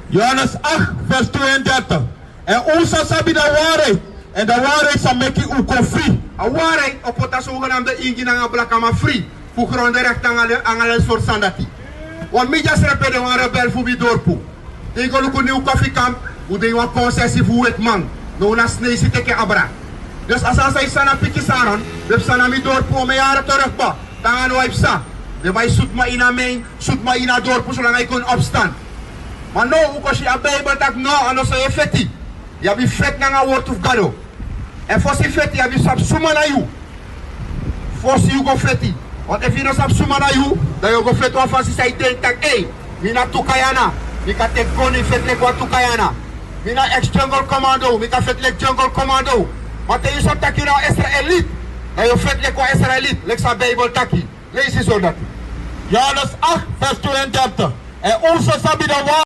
Johannes 8, vers 32. En onze sabi de waarheid. En de waarheid zal maken u koffie. A waarheid op het zogenaamde ingina blakama free. Voor grondrecht aan alle soort sandati. Want midjas repede een rebel voor wie dorpu. Ik ga ook een nieuw koffiekamp. Hoe de een concessie voor het man. Nou na snee zit ik abra. Dus als hij sana pikjes aan. We sana mi dorpu om jaren terug pa. Dan gaan we sa. De wij zoet maar in mijn, zoet maar in haar dorpu zolang hij kon opstaan. Maar nou, ook als je aan Bijbel dat nou, en dan zeg je fiti. Je hebt je vet naar een woord of gado. En voor die feti, je hebt je sap suma na you. Voor je go feti. Want als je no sap suma na you, dan je go feti of als je zei denk, hey, mina tukayana. Ik kan tek goni vet lek wat tukayana. Mina ex-jungle commando, ik kan vet lek jungle commando. Maar tegen je sap taki nou Israëliet. Dan je vet lek wat Israëliet, lek sa Bijbel taki. Lees je zo dat. Johannes 8, vers 32. En onze sabi de waarheid.